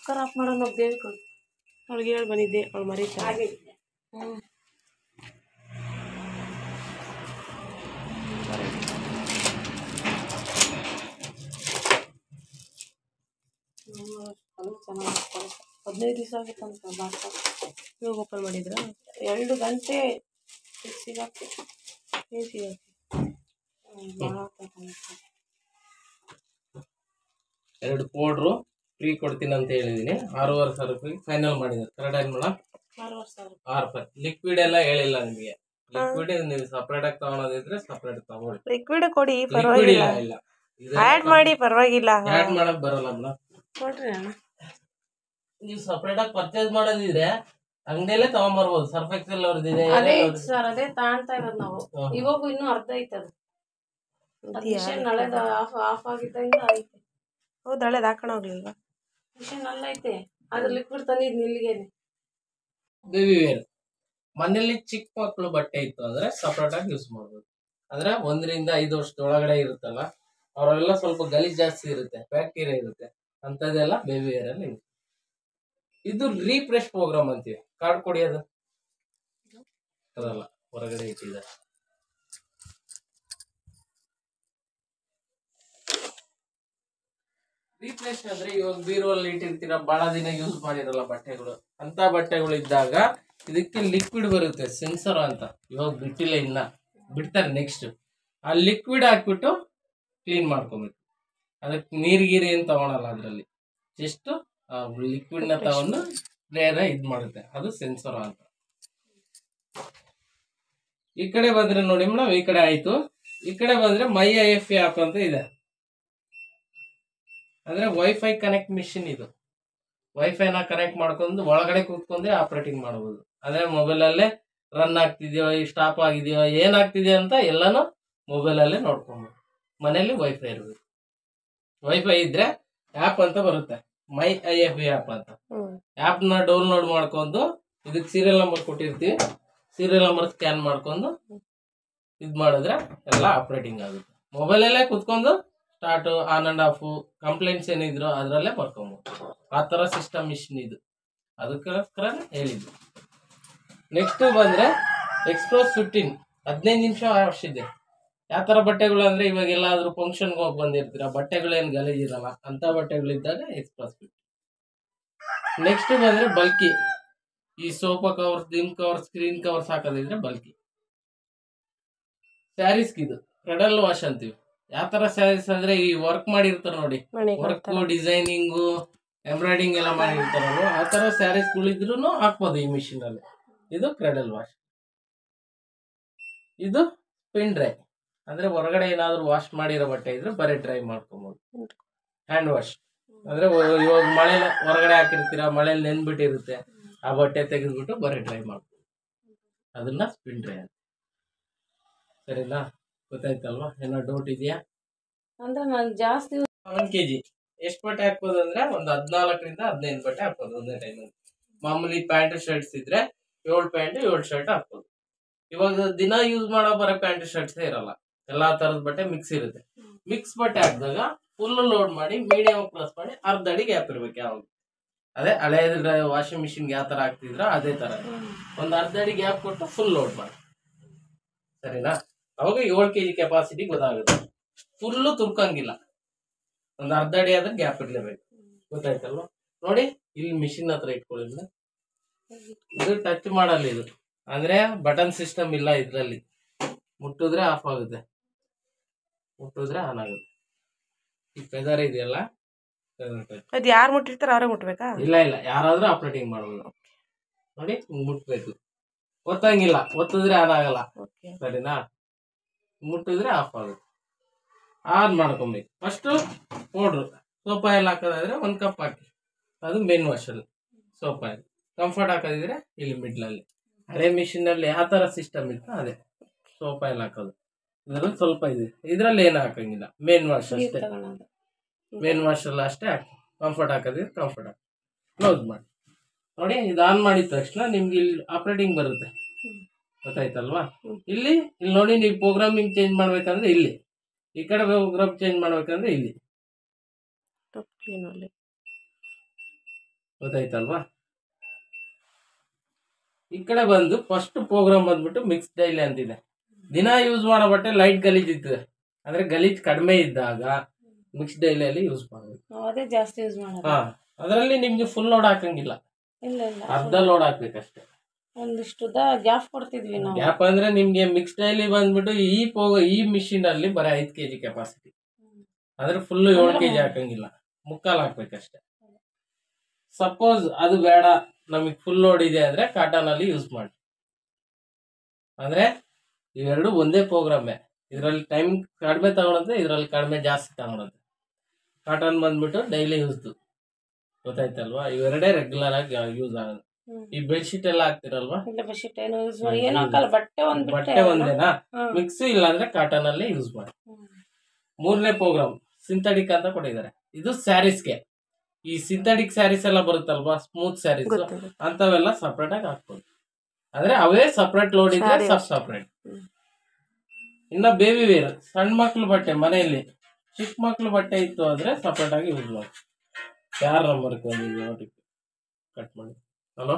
Cooker of ಮಾಡೋಣ ಹೋಗ್ಬೇಕು. ಅವಳಿಗೆ ಹೇಳಿ ಬಂದಿದ್ದೆ, ಅವಳು ಮರೀತಾ. ಹಾಗೆ ಚೆನ್ನಾಗಿ 15 ದಿವಸ ಆಗಿತ್ತಂತ ಬಾಕ್ಸ್. ಇವಾಗ ಓಪನ್ ಮಾಡಿದ್ರಾ? 2 ಗಂಟೆ ಸಿಗಾಕಿ ಏನು ಸಿಗಕ್ಕೆ? ಎರಡು ಪೌಡ್ರು ಫ್ರೀ ಕೊಡ್ತೀನಿ ಅಂತ ಹೇಳಿದೀನಿ. 6,500 ರೂಪಾಯಿ ಫೈನಲ್ ಮಾಡಿದ್ದಾರೆ. ಕರೆಕ್ಟ್ ಆಗಿ ಮೇಡಮ್? 6,000 ರೂಪಾಯಿ. ಲಿಕ್ವಿಡ್ ಎಲ್ಲ ಹೇಳಿಲ್ಲ ನಿಮಗೆ. ಲಿಕ್ವಿಡ್ ನೀವು ಸಪ್ರೇಟ್ ಆಗಿ ತಗೊಳೋದಿದ್ರೆ ಸಪ್ರೇಟ್ ತಗೊಳ್ಳಿ. ಲಿಕ್ವಿಡ್ ಕೊಡಿ, ಲಿಕ್ವಿಡ್ ಪರವಾಗಿಲ್ಲ. ಇಲ್ಲ. ಆಡ್ ಮಾಡಿ, ಪರವಾಗಿಲ್ಲ. ಆಡ್ ಮಾಡಕ್ ಬರಲ್ಲ ಮೇಡಮ್. ಕೊಡ್ರಿ ಅಣ್ಣ. ನೀವು ಸಪ್ರೇಟ್ ಆಗಿ ಪರ್ಚೇಸ್ ಮಾಡೋದಿದ್ರೆ ಅಂಗಡಿಯಲ್ಲೇ ತಗೊಂಡ್ಬರ್ಬೋದು. ಸರ್ಫ್ ಎಕ್ಸೆಲ್ ಅವ್ರದ್ದಿದೆ. ಅದೇ ಸರ್, ಅದೇ ತಾಣ್ತಾ ಇರೋದು ನಾವು. ಇವಾಗೂ ಇನ್ನೂ ಅರ್ಧ ಐತದ. ಮಿಷನ್ ನಳೆದ ಆಫ್ ಆಗಿದ್ದಂಗ ಐತೆ. ಹೌದು, ಹಳೇದು ಹಾಕೋಣ ಹೋಗ್ಲಿಲ್ವಾ? ಮಿಷನ್ ಅಲ್ಲೈತೆ, ಅದ್ರ ಲಿಕ್ವಿಡ್ ತಂದಿದ್ ನಿಲ್ಲಿಗೇನೆ. ಬೇಬಿ ವೇರ್ ಮನೇಲಿ ಚಿಕ್ಕ ಮಕ್ಕಳು ಬಟ್ಟೆ ಇತ್ತು ಅಂದ್ರೆ ಸಪ್ರೇಟ್ ಆಗಿ ಯೂಸ್ ಮಾಡ್ಬೋದು. ಅಂದ್ರೆ 1 ರಿಂದ 5 ವರ್ಷದ ಒಳಗಡೆ ಇರುತ್ತಲ್ಲ, ಅವರೆಲ್ಲ ಸ್ವಲ್ಪ ಗಲೀಜ್ ಜಾಸ್ತಿ ಇರುತ್ತೆ, ಬ್ಯಾಕ್ಟೀರಿಯಾ ಇರುತ್ತೆ, ಅಂತದೆಲ್ಲ ಬೇಬಿ ವೇರ್ ಅಲ್ಲಿ. ಇದು ರೀಫ್ರೆಶ್ ಪ್ರೋಗ್ರಾಮ್ ಅಂತೀವಿ. ಕಾರ್ಡ್ ಕೊಡಿ. ಅದು ಅದಲ್ಲ, ಹೊರಗಡೆ ಇಟ್ಟಿದ್ದಾರೆ. ರೀಫ್ರೆಶ್ ಅಂದ್ರೆ ಇವಾಗ ಬೀರುವಲ್ಲಿ ಇಟ್ಟಿರ್ತೀರ, ಬಹಳ ದಿನ ಯೂಸ್ ಮಾಡಿರಲ್ಲ ಬಟ್ಟೆಗಳು, ಅಂತ ಬಟ್ಟೆಗಳು ಇದ್ದಾಗ ಇದಕ್ಕೆ ಲಿಕ್ವಿಡ್ ಬರುತ್ತೆ, ಸೆನ್ಸರ್ ಅಂತ. ಇವಾಗ ಬಿಟ್ಟಿಲ್ಲ, ಇನ್ನ ಬಿಡ್ತಾರೆ ನೆಕ್ಸ್ಟ್. ಆ ಲಿಕ್ವಿಡ್ ಹಾಕ್ಬಿಟ್ಟು ಕ್ಲೀನ್ ಮಾಡ್ಕೊಬೇಕು. ಅದಕ್ಕೆ ನೀರ್ಗೀರಿ ಏನ್ ತಗೊಳಲ್ಲ, ಅದ್ರಲ್ಲಿ ಜಸ್ಟ್ ಲಿಕ್ವಿಡ್ ನ ತಗೊಂಡು ನೇರ ಇದ್ ಮಾಡುತ್ತೆ. ಅದು ಸೆನ್ಸರ್ ಅಂತ. ಈ ಕಡೆ ಬಂದ್ರೆ ನೋಡಿ ಮೇಡಮ್, ಈ ಕಡೆ ಆಯ್ತು. ಈ ಕಡೆ ಬಂದ್ರೆ ಮೈ IF ಆಪ್ ಅಂತ ಇದೆ. ಅಂದ್ರೆ ವೈಫೈ ಕನೆಕ್ಟ್ ಮಿಷಿನ್ ಇದು. ವೈಫೈನ ಕನೆಕ್ಟ್ ಮಾಡ್ಕೊಂಡು ಒಳಗಡೆ ಕೂತ್ಕೊಂಡ್ರೆ ಆಪರೇಟಿಂಗ್ ಮಾಡಬಹುದು. ಅಂದ್ರೆ ಮೊಬೈಲ್ ಅಲ್ಲೇ ರನ್ ಆಗ್ತಿದ್ಯೋ, ಸ್ಟಾಪ್ ಆಗಿದೆಯೋ, ಏನಾಗ್ತಿದೆಯೋ ಅಂತ ಎಲ್ಲಾನು ಮೊಬೈಲ್ ಅಲ್ಲೇ ನೋಡ್ಕೊಬಹುದು. ಮನೇಲಿ ವೈಫೈ ಇರಬೇಕು. ವೈಫೈ ಇದ್ರೆ ಆಪ್ ಅಂತ ಬರುತ್ತೆ, ಮೈ IF ಆಪ್ ಅಂತ. ಆಪ್ ನ ಡೌನ್ಲೋಡ್ ಮಾಡ್ಕೊಂಡು ಇದಕ್ಕೆ ಸೀರಿಯಲ್ ನಂಬರ್ ಕೊಟ್ಟಿರ್ತೀವಿ, ಸೀರಿಯಲ್ ನಂಬರ್ ಸ್ಕ್ಯಾನ್ ಮಾಡ್ಕೊಂಡು ಇದ್ ಮಾಡಿದ್ರೆ ಎಲ್ಲ ಆಪರೇಟಿಂಗ್ ಆಗುತ್ತೆ. ಮೊಬೈಲ್ ಅಲ್ಲೇ ಕುತ್ಕೊಂಡು start, on and of, complaints ಏನಿದ್ರು ಅದ್ರಲ್ಲೇ ಬರ್ಕೊಬಹುದು. ಆ ತರ ಸಿಸ್ಟಮ್ ಮಿಷಿನ್ ಇದು, ಅದಕ್ಕೋಸ್ಕರ ಹೇಳಿದ್ದು. ನೆಕ್ಸ್ಟ್ ಬಂದ್ರೆ ಎಕ್ಸ್ಪ್ರೆಸ್ 15 ನಿಮಿಷ ವಾಶ್ ಇದೆ. ಯಾವ ತರ ಬಟ್ಟೆಗಳು ಅಂದ್ರೆ, ಇವಾಗ ಎಲ್ಲಾದ್ರೂ ಫಂಕ್ಷನ್ಗೆ ಹೋಗಿ ಬಂದಿರ್ತೀರ, ಬಟ್ಟೆಗಳೇನು ಗಲೀಜ್ ಇರಲ್ಲ, ಅಂತ ಬಟ್ಟೆಗಳಿದ್ದಾಗ ಎಕ್ಸ್ಪ್ರೆಸ್ 15. ನೆಕ್ಸ್ಟ್ ಬಂದ್ರೆ ಬಲ್ಕಿ. ಈ ಸೋಫಾ ಕವರ್, ದಿಮ್ ಕವರ್, ಸ್ಕ್ರೀನ್ ಕವರ್ಸ್ ಹಾಕೋದಿದ್ರೆ ಬಲ್ಕಿ. ಸ್ಯಾರೀಸ್ ಇದು ಕ್ರೆಡಲ್ ವಾಶ್ ಅಂತೀವಿ. ಯಾವ ತರ ಸ್ಯಾರೀಸ್ ಅಂದ್ರೆ, ಈ ವರ್ಕ್ ಮಾಡಿರ್ತಾರ ನೋಡಿ, ವರ್ಕ್ ಡಿಸೈನಿಂಗು ಎಂಬ್ರಾಯ್ಡಿಂಗ್ ಎಲ್ಲ ಮಾಡಿರ್ತಾರಲ್ಲ, ಆ ತರ ಸ್ಯಾರೀಸ್ ಗಳಿದ್ರು ಹಾಕ್ಬೋದು ಈ ಮಿಷಿನ್ ಅಲ್ಲಿ. ಇದು ಕ್ರೆಡಲ್ ವಾಶ್. ಇದು ಸ್ಪಿನ್ ಡ್ರೈ, ಅಂದ್ರೆ ಹೊರಗಡೆ ಏನಾದ್ರು ವಾಶ್ ಮಾಡಿರೋ ಬಟ್ಟೆ ಇದ್ರೆ ಬರೀ ಡ್ರೈ ಮಾಡ್ಕೊಬಹುದು. ಹ್ಯಾಂಡ್ ವಾಶ್ ಅಂದ್ರೆ ಇವಾಗ ಮಳೆ ಹೊರಗಡೆ ಹಾಕಿರ್ತೀರ, ಮಳೆಯಲ್ಲಿ ನೆನ್ಬಿಟ್ಟಿರುತ್ತೆ, ಆ ಬಟ್ಟೆ ತೆಗೆದ್ಬಿಟ್ಟು ಬರೀ ಡ್ರೈ ಮಾಡ್ಬೋದು. ಅದನ್ನ ಸ್ಪಿನ್ ಡ್ರೈ ಅಂತ. ಸರಿನಾ? ಗೊತ್ತಾಯ್ತಲ್ವಾ? ಏನೋ ಡೌಟ್ ಇದೆಯಾ? ಅಂದ್ರೆ ನಾನು ಜಾಸ್ತಿ 1 kg ಎಷ್ಟು ಬಟ್ಟೆ ಹಾಕ್ಬೋದು ಅಂದ್ರೆ, ಒಂದು 14 ರಿಂದ 15 ಬಟ್ಟೆ ಹಾಕ್ಬೋದು ಒಂದೇ ಟೈಮಲ್ಲಿ. ಮಾಮೂಲಿ ಪ್ಯಾಂಟ್ ಶರ್ಟ್ಸ್ ಇದ್ರೆ 7 ಪ್ಯಾಂಟ್ 7 ಶರ್ಟ್ ಹಾಕ್ಬೋದು. ಇವಾಗ ದಿನ ಯೂಸ್ ಮಾಡೋ ಬರೋ ಪ್ಯಾಂಟ್ ಶರ್ಟ್ಸ್ ಇರಲ್ಲ, ಎಲ್ಲಾ ತರದ ಬಟ್ಟೆ ಮಿಕ್ಸ್ ಇರುತ್ತೆ. ಮಿಕ್ಸ್ ಬಟ್ಟೆ ಹಾಕಿದಾಗ ಫುಲ್ ಲೋಡ್ ಮಾಡಿ ಮೀಡಿಯಂ ಪ್ಲಸ್ ಮಾಡಿ ಅರ್ಧ ಅಡಿ ಗ್ಯಾಪ್ ಇರ್ಬೇಕು. ಯಾವಾಗ ಅದೇ ಹಳೆಯ ವಾಷಿಂಗ್ ಮಿಷಿನ್ಗೆ ಯಾವ ತರ ಹಾಕ್ತಿದ್ರ ಅದೇ ತರ ಒಂದು ಅರ್ಧ ಅಡಿ ಗ್ಯಾಪ್ ಕೊಟ್ಟು ಫುಲ್ ಲೋಡ್ ಮಾಡಿ. ಸರಿನಾ? ಅವಾಗ 7 kg ಕೆಪಾಸಿಟಿ ಗೊತ್ತಾಗುತ್ತೆ. ಫುಲ್ಲು ತುರ್ಕಂಗಿಲ್ಲ, ಒಂದು ಅರ್ಧ ಅಡಿ ಆದ್ರೆ ಗ್ಯಾಪ್ ಇರ್ಲೇಬೇಕು. ಗೊತ್ತಾಯ್ತಲ್ವಾ? ನೋಡಿ, ಇಲ್ಲಿ ಮಿಷಿನ್ ಹತ್ರ ಇಟ್ಕೊಳ್ಳಿ. ಇದು ಟಚ್ ಮಾಡಲ್ಲ, ಇದು ಅಂದ್ರೆ ಬಟನ್ ಸಿಸ್ಟಮ್ ಇಲ್ಲ ಇದ್ರಲ್ಲಿ. ಮುಟ್ಟಿದ್ರೆ ಆಫ್ ಆಗುತ್ತೆ, ಮುಟ್ಟಿದ್ರೆ ಆನ್ ಆಗುತ್ತೆ. ಈ ಫೆದರ್ ಇದೆಯಲ್ಲ, ಅದು ಯಾರು ಮುಟ್ಟಿರ್ತಾರ ಅವರೇ ಮುಟ್ಬೇಕಾ? ಇಲ್ಲ, ಯಾರಾದ್ರೂ ಆಪರೇಟಿಂಗ್ ಮಾಡ್ಬೋದು. ನೋಡಿ, ಮುಟ್ಬೇಕು, ಒತ್ತಂಗಿಲ್ಲ, ಒತ್ತಿದ್ರೆ ಆನ್ ಆಗಲ್ಲ. ಸರಿನಾ? ಮುಟ್ಟಿದ್ರೆ ಆಫ್ ಆಗುತ್ತೆ. ಆನ್ ಮಾಡ್ಕೊಬೇಕು. ಫಸ್ಟ್ ಪೌಡ್ರು ಸೋಪ್ ಆಯಿಲ್ ಹಾಕೋದಾದ್ರೆ 1 ಕಪ್ ಹಾಕಿ, ಅದು ಮೇನ್ ವಾಶ್ ಅಲ್ಲಿ. ಸೋಪ್ ಆಯಿಲ್ ಕಂಫರ್ಟ್ ಹಾಕೋದಿದ್ರೆ ಇಲ್ಲಿ ಮಿಡ್ಲಲ್ಲಿ. ಹಳೆ ಮಿಷಿನ್ ಅಲ್ಲಿ ಯಾವ ತರ ಸಿಸ್ಟಮ್ ಇತ್ತು ಅದೇ ಸೋಪ್ ಆಯಿಲ್ ಹಾಕೋದು. ಇದ್ರಲ್ಲಿ ಸ್ವಲ್ಪ ಇದೆ, ಇದ್ರಲ್ಲಿ ಏನು ಹಾಕಂಗಿಲ್ಲ, ಮೇನ್ ವಾಶ್ ಅಷ್ಟೇ. ಮೇನ್ ವಾಶ್ ಎಲ್ಲ ಅಷ್ಟೇ ಹಾಕಿ ಕಂಫರ್ಟ್ ಹಾಕೋದಿದ್ರೆ ಕಂಫರ್ಟ್ ಹಾಕಿ ಕ್ಲೋಸ್ ಮಾಡಿ. ನೋಡಿ, ಇದು ಆನ್ ಮಾಡಿದ ತಕ್ಷಣ ನಿಮ್ಗೆ ಇಲ್ಲಿ ಆಪರೇಟಿಂಗ್ ಬರುತ್ತೆ. ಗೊತ್ತಾಯ್ತಲ್ವಾ? ಇಲ್ಲಿ ನೋಡಿ, ನೀವು ಪ್ರೋಗ್ರಾಮಿಂಗ್ ಚೇಂಜ್ ಮಾಡ್ಬೇಕಂದ್ರೆ ಇಲ್ಲಿ, ಈ ಕಡೆ ಪ್ರೋಗ್ರಾಮ್ ಚೇಂಜ್ ಮಾಡ್ಬೇಕಂದ್ರೆ ಇಲ್ಲಿ. ಗೊತ್ತಾಯ್ತಲ್ವಾ? ಈ ಕಡೆ ಬಂದು ಫಸ್ಟ್ ಪ್ರೋಗ್ರಾಮ್ ಬಂದ್ಬಿಟ್ಟು ಮಿಕ್ಸ್ ಡೈಲಿ ಅಂತಿದೆ. ದಿನ ಯೂಸ್ ಮಾಡೋ ಬಟ್ಟೆ ಲೈಟ್ ಗಲೀಜ್ ಇರ್ತದೆ, ಅಂದ್ರೆ ಗಲೀಜ್ ಕಡಿಮೆ ಇದ್ದಾಗ ಮಿಕ್ಸ್ ಡೈಲಿಯಲ್ಲಿ ಯೂಸ್ ಮಾಡಬೇಕು. ಅದೇ ಜಾಸ್ತಿ ಯೂಸ್ ಮಾಡೋದು. ಹಾ, ಅದರಲ್ಲಿ ನಿಮ್ಗೆ ಫುಲ್ ಲೋಡ್ ಹಾಕಂಗಿಲ್ಲ, ಇಲ್ಲ ಇಲ್ಲ, ಅರ್ಧ ಲೋಡ್ ಹಾಕ್ಬೇಕಷ್ಟೇ. ಒಂದಿಷ್ಟು ಗ್ಯಾಪ್ ಕೊಡ್ತಿದ್ವಿ ನಾವು. ಗ್ಯಾಪ್ ಅಂದ್ರೆ ನಿಮ್ಗೆ ಮಿಕ್ಸ್ ಡೈಲಿ ಬಂದ್ಬಿಟ್ಟು ಈ ಮಿಷಿನ್ ಅಲ್ಲಿ ಬರೀ 5 kg ಕೆಪಾಸಿಟಿ, ಅಂದ್ರೆ ಫುಲ್ 7 kg ಹಾಕಂಗಿಲ್ಲ, ಮುಕ್ಕಾಲ್ ಹಾಕ್ಬೇಕಷ್ಟೇ. ಸಪೋಸ್ ಅದು ಬೇಡ, ನಮಗೆ ಫುಲ್ ಲೋಡ್ ಇದೆ ಅಂದ್ರೆ ಕಾಟನ್ ಅಲ್ಲಿ ಯೂಸ್ ಮಾಡಿ. ಅಂದ್ರೆ ಇವೆರಡು ಒಂದೇ ಪ್ರೋಗ್ರಾಮೇ, ಇದರಲ್ಲಿ ಟೈಮ್ ಕಡಿಮೆ ತಗೊಳುತ್ತೆ, ಇದರಲ್ಲಿ ಕಡಿಮೆ ಜಾಸ್ತಿ ತಗೊಳುತ್ತೆ. ಕಾಟನ್ ಬಂದ್ಬಿಟ್ಟು ಡೈಲಿ ಯೂಸ್, ಗೊತ್ತಾಯ್ತಲ್ವಾ? ಇವೆರಡೇ ರೆಗ್ಯುಲರ್ ಆಗಿ ಯೂಸ್ ಆಗೋದು. ಈ ಬೆಡ್ಶೀಟ್ ಎಲ್ಲ ಹಾಕ್ತಿರಲ್ವಾ? ಬೆಡ್ಶೀಟ್ ಏನು ಯೂಸ್ ಮಾಡಿ, ಏನು ಹಾಕಲ್ಲ, ಬಟ್ಟೆ ಒಂದೇನಾ? ಮಿಕ್ಸ್ ಇಲ್ಲ ಅಂದ್ರೆ ಕಾಟನ್ ಅಲ್ಲಿ ಯೂಸ್ ಮಾಡಿ. 3ನೇ ಪ್ರೋಗ್ರಾಮ್ ಸಿಂಥೆಟಿಕ್ ಅಂತ ಕೊಟ್ಟಿದ್ದಾರೆ. ಇದು ಸ್ಯಾರೀಸ್ಗೆ. ಈ ಸಿಂಥೆಟಿಕ್ ಸ್ಯಾರೀಸ್ ಎಲ್ಲ ಬರುತ್ತಲ್ವಾ, ಸ್ಮೂತ್ ಸ್ಯಾರೀಸ್, ಅಂತವೆಲ್ಲ ಸಪ್ರೇಟ್ ಆಗಿ ಹಾಕ್ಬೋದು. ಅಂದ್ರೆ ಅವೇ ಸಪ್ರೇಟ್ ಲೋಡ್ ಇದ್ರೆ ಸಪ್ರೇಟ್. ಇನ್ನ ಬೇಬಿ ವೇರ್, ಸಣ್ಣ ಮಕ್ಳು ಬಟ್ಟೆ, ಮನೆಯಲ್ಲಿ ಚಿಕ್ಕ ಮಕ್ಳು ಬಟ್ಟೆ ಇತ್ತು ಅಂದ್ರೆ ಸಪ್ರೇಟ್ ಆಗಿ ಯೂಸ್ ಮಾಡಿ. ಯಾರ ನಂಬರ್ ಕಟ್ ಮಾಡಿ. ಹಲೋ.